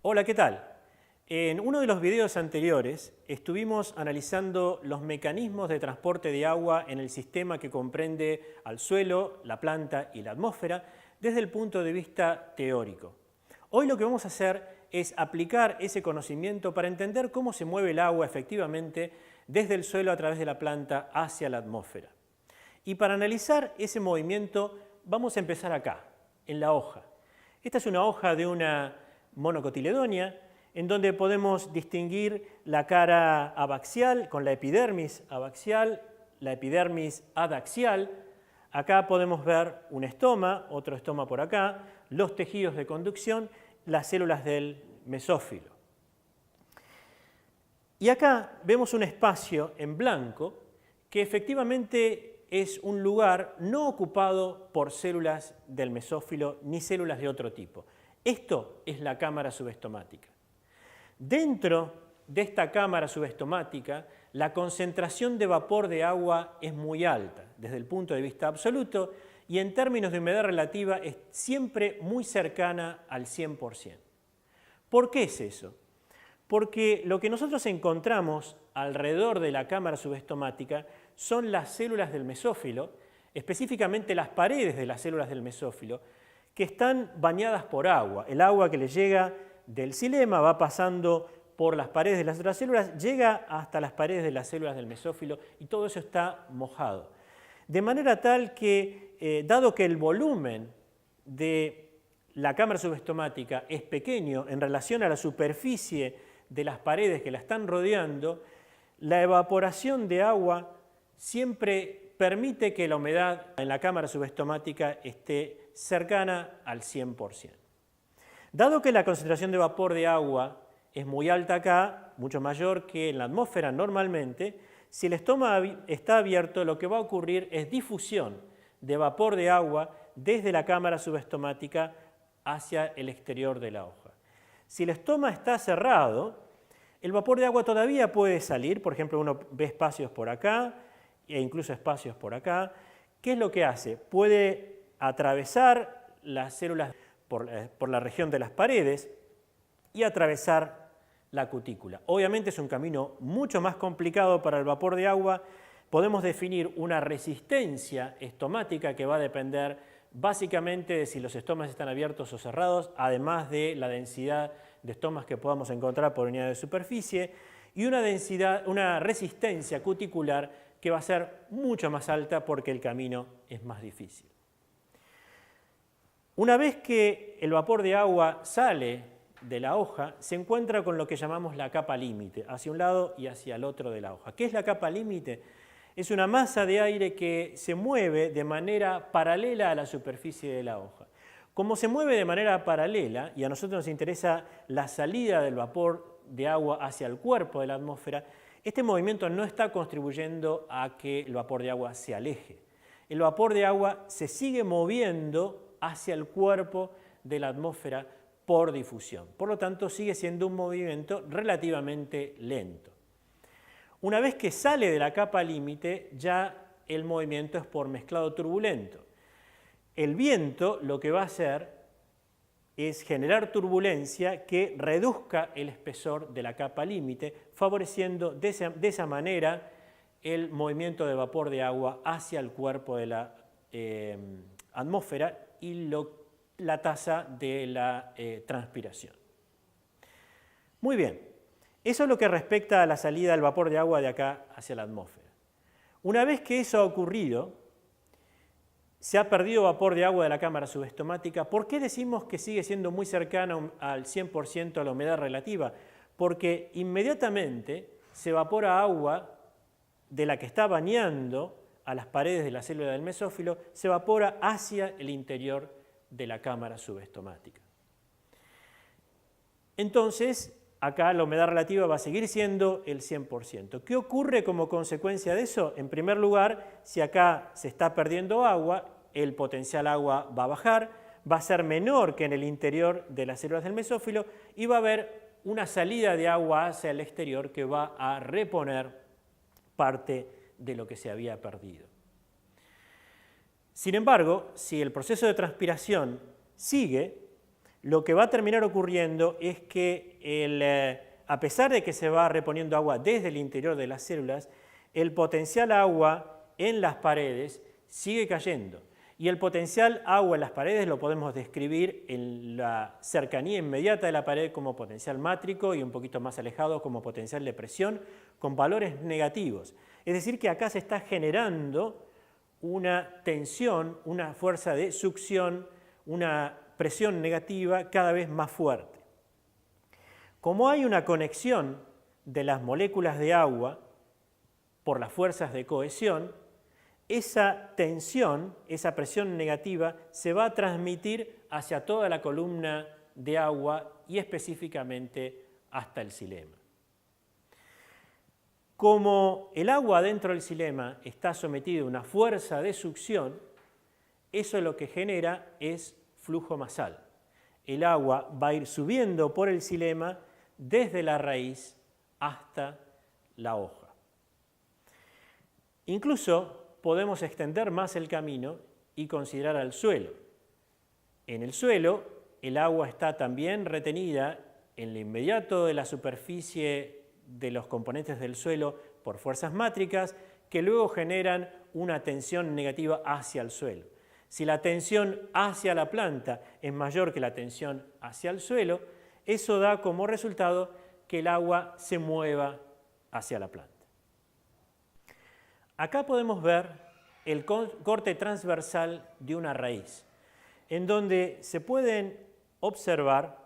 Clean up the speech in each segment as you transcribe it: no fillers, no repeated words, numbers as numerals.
Hola, ¿qué tal? En uno de los videos anteriores estuvimos analizando los mecanismos de transporte de agua en el sistema que comprende al suelo, la planta y la atmósfera desde el punto de vista teórico. Hoy lo que vamos a hacer es aplicar ese conocimiento para entender cómo se mueve el agua efectivamente desde el suelo a través de la planta hacia la atmósfera. Y para analizar ese movimiento vamos a empezar acá, en la hoja. Esta es una hoja de una monocotiledonia, en donde podemos distinguir la cara abaxial con la epidermis abaxial, la epidermis adaxial. Acá podemos ver un estoma, otro estoma por acá, los tejidos de conducción, las células del mesófilo. Y acá vemos un espacio en blanco que efectivamente es un lugar no ocupado por células del mesófilo ni células de otro tipo. Esto es la cámara subestomática. Dentro de esta cámara subestomática, la concentración de vapor de agua es muy alta desde el punto de vista absoluto y en términos de humedad relativa es siempre muy cercana al 100%. ¿Por qué es eso? Porque lo que nosotros encontramos alrededor de la cámara subestomática son las células del mesófilo, específicamente las paredes de las células del mesófilo, que están bañadas por agua. El agua que le llega del xilema va pasando por las paredes de las otras células, llega hasta las paredes de las células del mesófilo y todo eso está mojado. De manera tal que, dado que el volumen de la cámara subestomática es pequeño en relación a la superficie de las paredes que la están rodeando, la evaporación de agua siempre permite que la humedad en la cámara subestomática esté cercana al 100%. Dado que la concentración de vapor de agua es muy alta acá, mucho mayor que en la atmósfera normalmente, si el estoma está abierto, lo que va a ocurrir es difusión de vapor de agua desde la cámara subestomática hacia el exterior de la hoja. Si el estoma está cerrado, el vapor de agua todavía puede salir, por ejemplo, uno ve espacios por acá e incluso espacios por acá. ¿Qué es lo que hace? Puede atravesar las células por la región de las paredes y atravesar la cutícula. Obviamente es un camino mucho más complicado para el vapor de agua. Podemos definir una resistencia estomática que va a depender básicamente de si los estomas están abiertos o cerrados, además de la densidad de estomas que podamos encontrar por unidad de superficie, y una resistencia cuticular que va a ser mucho más alta porque el camino es más difícil. Una vez que el vapor de agua sale de la hoja, se encuentra con lo que llamamos la capa límite, hacia un lado y hacia el otro de la hoja. ¿Qué es la capa límite? Es una masa de aire que se mueve de manera paralela a la superficie de la hoja. Como se mueve de manera paralela, y a nosotros nos interesa la salida del vapor de agua hacia el cuerpo de la atmósfera, este movimiento no está contribuyendo a que el vapor de agua se aleje. El vapor de agua se sigue moviendo hacia el cuerpo de la atmósfera por difusión. Por lo tanto, sigue siendo un movimiento relativamente lento. Una vez que sale de la capa límite, ya el movimiento es por mezclado turbulento. El viento lo que va a hacer es generar turbulencia que reduzca el espesor de la capa límite, favoreciendo de esa manera el movimiento de vapor de agua hacia el cuerpo de la atmósfera y la tasa de la transpiración. Muy bien, eso es lo que respecta a la salida del vapor de agua de acá hacia la atmósfera. Una vez que eso ha ocurrido, se ha perdido vapor de agua de la cámara subestomática. ¿Por qué decimos que sigue siendo muy cercano al 100% a la humedad relativa? Porque inmediatamente se evapora agua de la que está bañando a las paredes de la célula del mesófilo, se evapora hacia el interior de la cámara subestomática. Entonces, acá la humedad relativa va a seguir siendo el 100%. ¿Qué ocurre como consecuencia de eso? En primer lugar, si acá se está perdiendo agua, el potencial agua va a bajar, va a ser menor que en el interior de las células del mesófilo y va a haber una salida de agua hacia el exterior que va a reponer parte de lo que se había perdido. Sin embargo, si el proceso de transpiración sigue, lo que va a terminar ocurriendo es que a pesar de que se va reponiendo agua desde el interior de las células, el potencial agua en las paredes sigue cayendo. Y el potencial agua en las paredes lo podemos describir en la cercanía inmediata de la pared como potencial mátrico y un poquito más alejado como potencial de presión con valores negativos. Es decir, que acá se está generando una tensión, una fuerza de succión, una presión negativa cada vez más fuerte. Como hay una conexión de las moléculas de agua por las fuerzas de cohesión, esa tensión, esa presión negativa, se va a transmitir hacia toda la columna de agua y específicamente hasta el xilema. Como el agua dentro del xilema está sometido a una fuerza de succión, eso lo que genera es flujo masal. El agua va a ir subiendo por el xilema desde la raíz hasta la hoja. Incluso podemos extender más el camino y considerar al suelo. En el suelo, el agua está también retenida en lo inmediato de la superficie de los componentes del suelo por fuerzas mátricas que luego generan una tensión negativa hacia el suelo. Si la tensión hacia la planta es mayor que la tensión hacia el suelo, eso da como resultado que el agua se mueva hacia la planta. Acá podemos ver el corte transversal de una raíz, en donde se pueden observar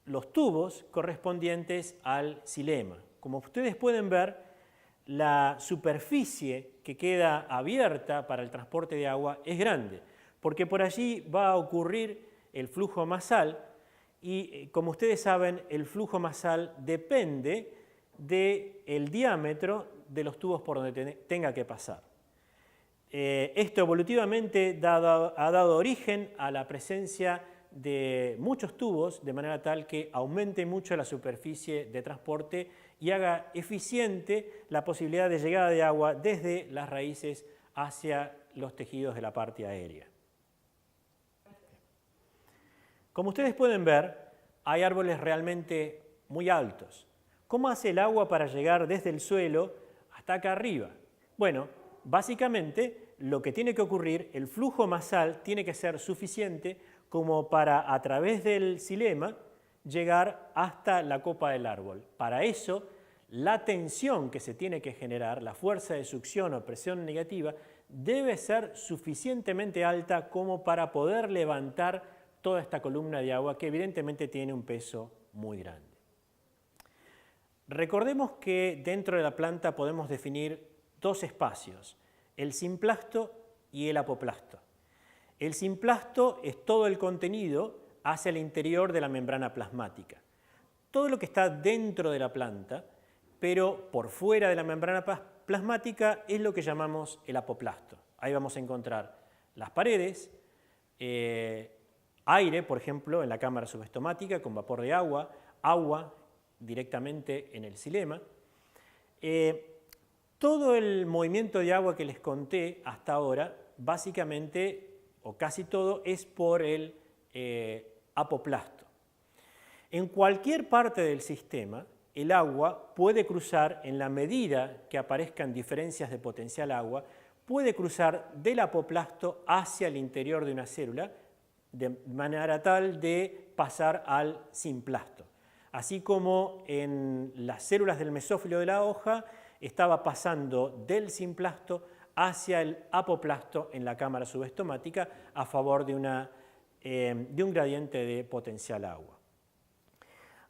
los tubos correspondientes al xilema. Como ustedes pueden ver, la superficie que queda abierta para el transporte de agua es grande, porque por allí va a ocurrir el flujo masal y, como ustedes saben, el flujo masal depende del diámetro de los tubos por donde tenga que pasar. Esto evolutivamente ha dado origen a la presencia de muchos tubos, de manera tal que aumente mucho la superficie de transporte y haga eficiente la posibilidad de llegada de agua desde las raíces hacia los tejidos de la parte aérea. Como ustedes pueden ver, hay árboles realmente muy altos. ¿Cómo hace el agua para llegar desde el suelo hasta acá arriba? Bueno, básicamente lo que tiene que ocurrir, el flujo masal tiene que ser suficiente como para, a través del xilema, llegar hasta la copa del árbol. Para eso, la tensión que se tiene que generar, la fuerza de succión o presión negativa, debe ser suficientemente alta como para poder levantar toda esta columna de agua que evidentemente tiene un peso muy grande. Recordemos que dentro de la planta podemos definir dos espacios, el simplasto y el apoplasto. El simplasto es todo el contenido hacia el interior de la membrana plasmática. Todo lo que está dentro de la planta, pero por fuera de la membrana plasmática, es lo que llamamos el apoplasto. Ahí vamos a encontrar las paredes, aire, por ejemplo, en la cámara subestomática con vapor de agua, agua directamente en el xilema. Todo el movimiento de agua que les conté hasta ahora, básicamente, o casi todo, es por el apoplasto. En cualquier parte del sistema, el agua puede cruzar, en la medida que aparezcan diferencias de potencial agua, puede cruzar del apoplasto hacia el interior de una célula, de manera tal de pasar al simplasto. Así como en las células del mesófilo de la hoja estaba pasando del simplasto hacia el apoplasto en la cámara subestomática a favor de un gradiente de potencial agua.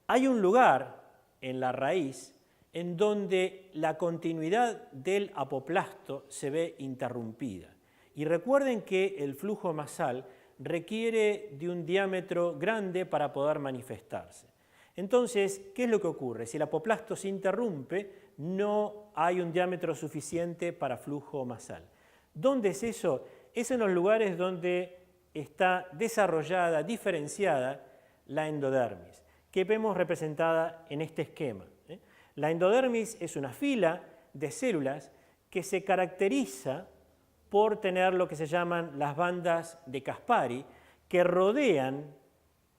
Hay un lugar en la raíz en donde la continuidad del apoplasto se ve interrumpida. Y recuerden que el flujo masal requiere de un diámetro grande para poder manifestarse. Entonces, ¿qué es lo que ocurre? Si el apoplasto se interrumpe, no hay un diámetro suficiente para flujo masal. ¿Dónde es eso? Es en los lugares donde está desarrollada, diferenciada la endodermis, que vemos representada en este esquema. La endodermis es una fila de células que se caracteriza por tener lo que se llaman las bandas de Caspari, que rodean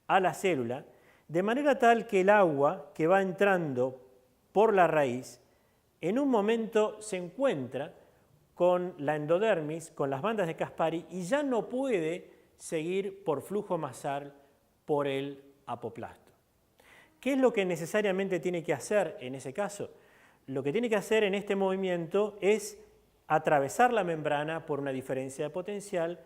a la célula, de manera tal que el agua que va entrando por la raíz, en un momento se encuentra con la endodermis, con las bandas de Caspari, y ya no puede seguir por flujo masal por el apoplasto. ¿Qué es lo que necesariamente tiene que hacer en ese caso? Lo que tiene que hacer en este movimiento es atravesar la membrana por una diferencia de potencial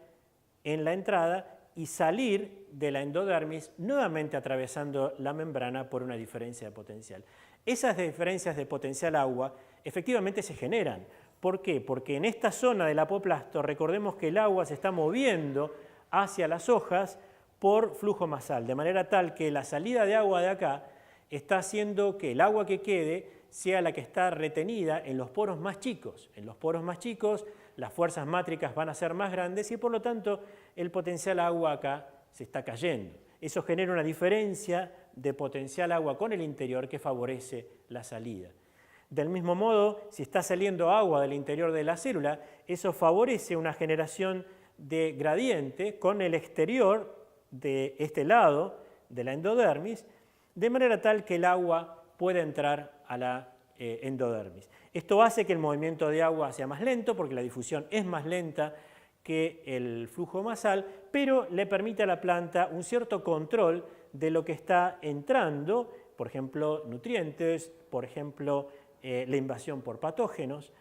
en la entrada y salir de la endodermis nuevamente atravesando la membrana por una diferencia de potencial. Esas diferencias de potencial agua efectivamente se generan. ¿Por qué? Porque en esta zona del apoplasto recordemos que el agua se está moviendo hacia las hojas por flujo masal, de manera tal que la salida de agua de acá está haciendo que el agua que quede sea la que está retenida en los poros más chicos. En los poros más chicos las fuerzas mátricas van a ser más grandes y por lo tanto el potencial agua acá se está cayendo. Eso genera una diferencia de potencial agua con el interior que favorece la salida. Del mismo modo, si está saliendo agua del interior de la célula, eso favorece una generación de gradiente con el exterior de este lado de la endodermis, de manera tal que el agua pueda entrar a la endodermis. Esto hace que el movimiento de agua sea más lento porque la difusión es más lenta que el flujo masal, pero le permite a la planta un cierto control de lo que está entrando, por ejemplo, nutrientes, por ejemplo, la invasión por patógenos,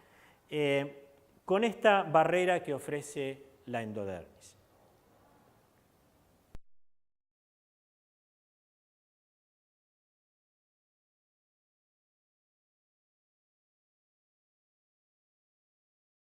con esta barrera que ofrece la endodermis.